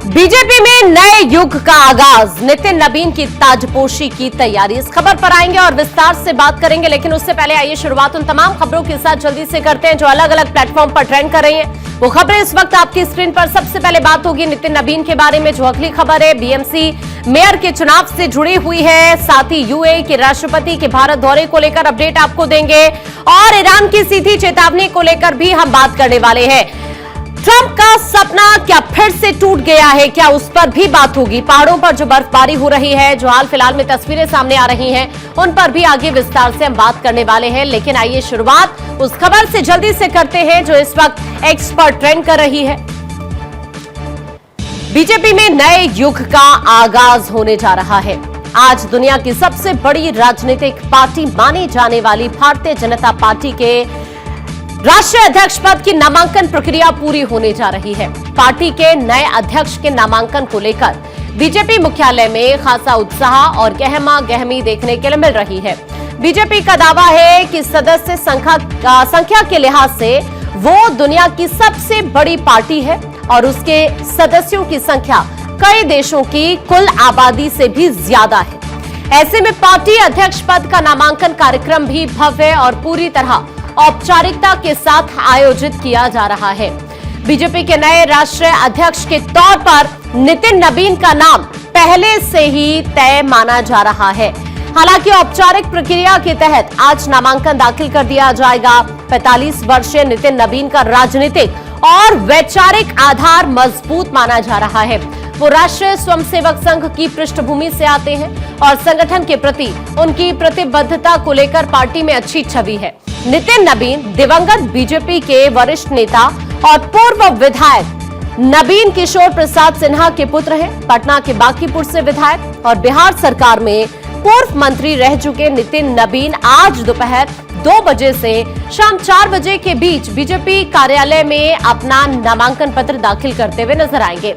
BJP में नए युग का आगाज, नितिन नबीन की ताजपोशी की तैयारी। इस खबर पर आएंगे और विस्तार से बात करेंगे, लेकिन उससे पहले आइए शुरुआत उन तमाम खबरों के साथ जल्दी से करते हैं जो अलग अलग प्लेटफॉर्म पर ट्रेंड कर रही हैं। वो खबरें इस वक्त आपकी स्क्रीन पर। सबसे पहले बात होगी नितिन नबीन के बारे में। जो अगली खबर है बीएमसी मेयर के चुनाव से जुड़ी हुई है, साथ ही यूएई के राष्ट्रपति के भारत दौरे को लेकर अपडेट आपको देंगे और ईरान की सीधी चेतावनी को लेकर भी हम बात करने वाले हैं। ट्रंप का सपना क्या फिर से टूट गया है, क्या उस पर भी बात होगी। पहाड़ों पर जो बर्फबारी हो रही है, जो हाल फिलहाल में तस्वीरें सामने आ रही हैं, उन पर भी आगे विस्तार से हम बात करने वाले हैं। लेकिन आइए शुरुआत उस खबर से जल्दी से करते हैं जो इस वक्त एक्स पर ट्रेंड कर रही है। बीजेपी में नए युग का आगाज होने जा रहा है। आज दुनिया की सबसे बड़ी राजनीतिक पार्टी मानी जाने वाली भारतीय जनता पार्टी के राष्ट्रीय अध्यक्ष पद की नामांकन प्रक्रिया पूरी होने जा रही है। पार्टी के नए अध्यक्ष के नामांकन को लेकर बीजेपी मुख्यालय में खासा उत्साह और गहमा गहमी देखने के लिए मिल रही है। बीजेपी का दावा है कि सदस्य संख्या के लिहाज से वो दुनिया की सबसे बड़ी पार्टी है और उसके सदस्यों की संख्या कई देशों की कुल आबादी से भी ज्यादा है। ऐसे में पार्टी अध्यक्ष पद का नामांकन कार्यक्रम भी भव्य और पूरी तरह औपचारिकता के साथ आयोजित किया जा रहा है। बीजेपी के नए राष्ट्रीय अध्यक्ष के तौर पर नितिन नबीन का नाम पहले से ही तय माना जा रहा है। हालांकि औपचारिक प्रक्रिया के तहत आज नामांकन दाखिल कर दिया जाएगा। 45 वर्षीय नितिन नबीन का राजनीतिक और वैचारिक आधार मजबूत माना जा रहा है। वो राष्ट्रीय स्वयंसेवक संघ की पृष्ठभूमि से आते हैं और संगठन के प्रति उनकी प्रतिबद्धता को लेकर पार्टी में अच्छी छवि है। नितिन नबीन दिवंगत बीजेपी के वरिष्ठ नेता और पूर्व विधायक नबीन किशोर प्रसाद सिन्हा के पुत्र हैं। पटना के बांकीपुर से विधायक और बिहार सरकार में पूर्व मंत्री रह चुके नितिन नबीन आज दोपहर 2 बजे से शाम 4 बजे के बीच बीजेपी कार्यालय में अपना नामांकन पत्र दाखिल करते हुए नजर आएंगे।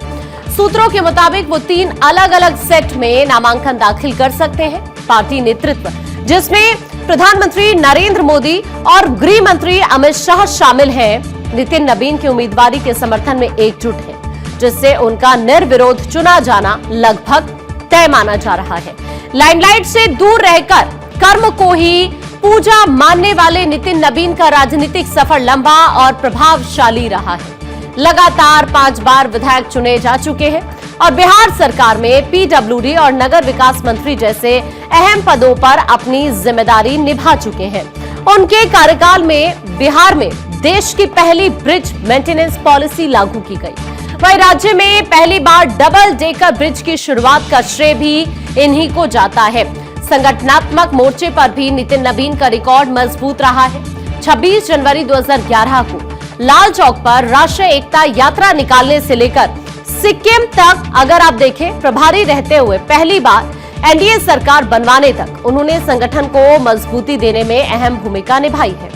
सूत्रों के मुताबिक वो 3 अलग अलग सेट में नामांकन दाखिल कर सकते हैं। पार्टी नेतृत्व, जिसमें प्रधानमंत्री नरेंद्र मोदी और गृह मंत्री अमित शाह शामिल हैं, नितिन नबीन की उम्मीदवारी के समर्थन में एकजुट है, जिससे उनका निर्विरोध चुना जाना लगभग तय माना जा रहा है। लाइमलाइट से दूर रहकर कर्म को ही पूजा मानने वाले नितिन नबीन का राजनीतिक सफर लंबा और प्रभावशाली रहा है। लगातार 5 बार विधायक चुने जा चुके हैं और बिहार सरकार में पीडब्ल्यूडी और नगर विकास मंत्री जैसे अहम पदों पर अपनी जिम्मेदारी निभा चुके हैं। उनके कार्यकाल में बिहार में देश की पहली ब्रिज मेंटेनेंस पॉलिसी लागू की गई। वहीं राज्य में पहली बार डबल डेकर ब्रिज की शुरुआत का श्रेय भी इन्हीं को जाता है। संगठनात्मक मोर्चे पर भी नितिन नबीन का रिकॉर्ड मजबूत रहा है। 26 जनवरी 2011 को लाल चौक पर राष्ट्रीय एकता यात्रा निकालने से लेकर सिक्किम तक अगर आप देखें, प्रभारी रहते हुए पहली बार एनडीए सरकार बनवाने तक उन्होंने संगठन को मजबूती देने में अहम भूमिका निभाई है।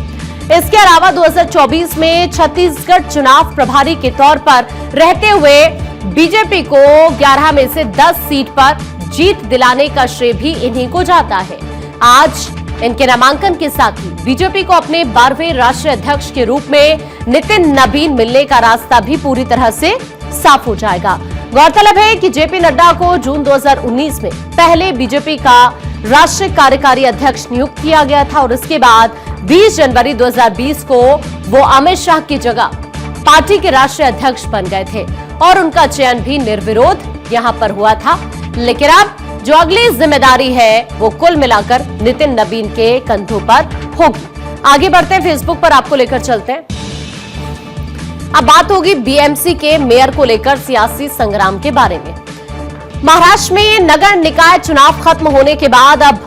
इसके अलावा 2024 में छत्तीसगढ़ चुनाव प्रभारी के तौर पर रहते हुए बीजेपी को 11 में से 10 सीट पर जीत दिलाने का श्रेय भी इन्हीं को जाता है। आज इनके नामांकन के साथ ही बीजेपी को अपने 12वें राष्ट्रीय अध्यक्ष के रूप में नितिन नबीन मिलने का रास्ता भी पूरी तरह से साफ हो जाएगा। गौरतलब है कि जेपी नड्डा को जून 2019 में पहले बीजेपी का राष्ट्रीय कार्यकारी अध्यक्ष नियुक्त किया गया था और उसके बाद 20 जनवरी 2020 को वो अमित शाह की जगह पार्टी के राष्ट्रीय अध्यक्ष बन गए थे और उनका चयन भी निर्विरोध यहां पर हुआ था। लेकिन अब जो अगली जिम्मेदारी है वो कुल मिलाकर नितिन नबीन के कंधों पर होगी। आगे बढ़ते हैं, फेसबुक पर आपको लेकर चलते हैं। अब बात होगी बीएमसी के मेयर को लेकर सियासी संग्राम के बारे में। महाराष्ट्र में नगर निकाय चुनाव खत्म होने के बाद अब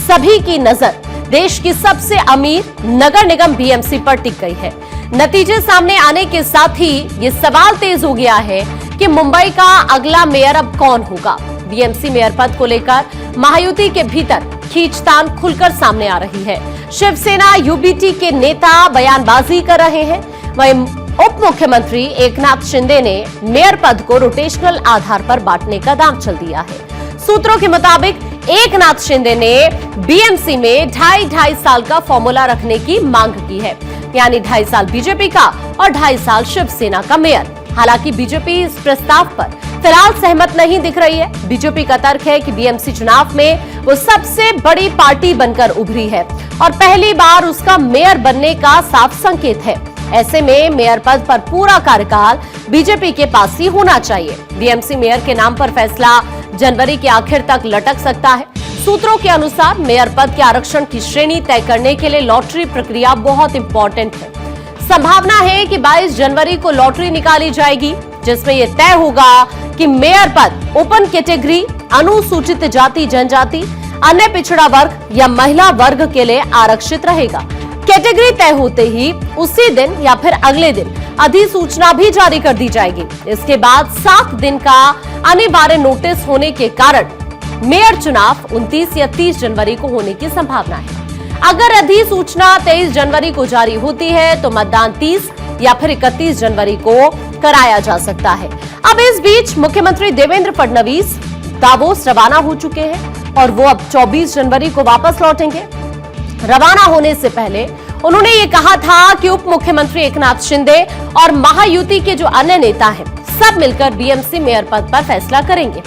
सभी की नजर देश की सबसे अमीर नगर निगम बीएमसी पर टिक गई है। नतीजे सामने आने के साथ ही ये सवाल तेज हो गया है कि मुंबई का अगला मेयर अब कौन होगा। बीएमसी मेयर पद को लेकर महायुति के भीतर खींचतान खुलकर सामने आ रही है। शिवसेना यूबीटी के नेता बयानबाजी कर रहे हैं। वहीं उप मुख्यमंत्री एकनाथ शिंदे ने मेयर पद को रोटेशनल आधार पर बांटने का दांव चल दिया है। सूत्रों के मुताबिक एकनाथ शिंदे ने बीएमसी में 2.5 साल का फॉर्मूला रखने की मांग की है, यानी 2.5 साल बीजेपी का और 2.5 साल शिवसेना का मेयर। हालांकि बीजेपी इस प्रस्ताव पर फिलहाल सहमत नहीं दिख रही है। बीजेपी का तर्क है कि बीएमसी चुनाव में वो सबसे बड़ी पार्टी बनकर उभरी है और पहली बार उसका मेयर बनने का साफ संकेत है। ऐसे में मेयर पद पर पूरा कार्यकाल बीजेपी के पास ही होना चाहिए। बीएमसी मेयर के नाम पर फैसला जनवरी के आखिर तक लटक सकता है। सूत्रों के अनुसार मेयर पद के आरक्षण की श्रेणी तय करने के लिए लॉटरी प्रक्रिया बहुत इंपॉर्टेंट है। संभावना है कि 22 जनवरी को लॉटरी निकाली जाएगी, जिसमें यह तय होगा कि मेयर पद ओपन कैटेगरी, अनुसूचित जाति जनजाति, अन्य पिछड़ा वर्ग या महिला वर्ग के लिए आरक्षित रहेगा। कैटेगरी तय होते ही उसी दिन या फिर अगले दिन अधिसूचना भी जारी कर दी जाएगी। इसके बाद 7 दिन का अनिवार्य नोटिस होने के कारण मेयर चुनाव 29 या 30 जनवरी को होने की संभावना है। अगर अधिसूचना 23 जनवरी को जारी होती है तो मतदान 30 या फिर 31 जनवरी को कराया जा सकता है। अब इस बीच मुख्यमंत्री देवेंद्र फडणवीस दावोस रवाना हो चुके हैं और वो अब 24 जनवरी को वापस लौटेंगे। रवाना होने से पहले उन्होंने ये कहा था कि उप मुख्यमंत्री एकनाथ शिंदे और महायुति के जो अन्य नेता हैं सब मिलकर बीएमसी मेयर पद पर फैसला करेंगे।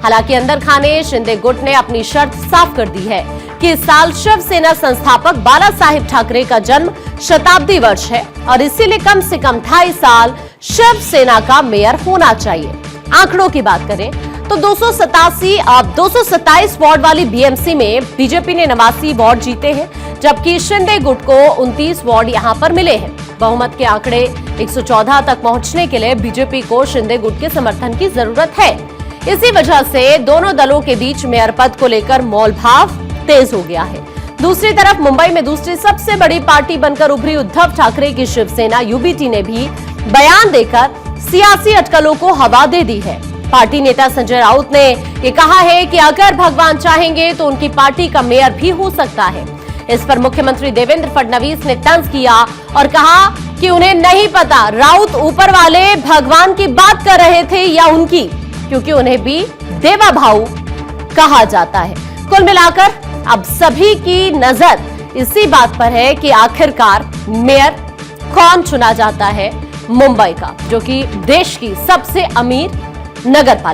हालांकि अंदर खाने शिंदे गुट ने अपनी शर्त साफ कर दी है कि इस साल शिवसेना संस्थापक बाला साहेब ठाकरे का जन्म शताब्दी वर्ष है और इसीलिए कम से कम 2.5 साल शिवसेना का मेयर होना चाहिए। आंकड़ों की बात करें तो 227 वार्ड वाली बीएमसी में बीजेपी ने 89 वार्ड जीते हैं, जबकि शिंदे गुट को 29 वार्ड यहां पर मिले हैं। बहुमत के आंकड़े 114 तक पहुंचने के लिए बीजेपी को शिंदे गुट के समर्थन की जरूरत है। इसी वजह से दोनों दलों के बीच मेयर पद को लेकर मोलभाव तेज हो गया है। दूसरी तरफ मुंबई में दूसरी सबसे बड़ी पार्टी बनकर उभरी उद्धव ठाकरे की शिवसेना यूबीटी ने भी बयान देकर सियासी अटकलों को हवा दे दी है। पार्टी नेता संजय राउत ने ये कहा है कि अगर भगवान चाहेंगे तो उनकी पार्टी का मेयर भी हो सकता है। इस पर मुख्यमंत्री देवेंद्र फडणवीस ने तंज किया और कहा कि उन्हें नहीं पता राउत ऊपर वाले भगवान की बात कर रहे थे या उनकी, क्योंकि उन्हें भी देवा भाऊ कहा जाता है। कुल मिलाकर अब सभी की नजर इसी बात पर है कि आखिरकार मेयर कौन चुना जाता है मुंबई का, जो कि देश की सबसे अमीर नगर पालिका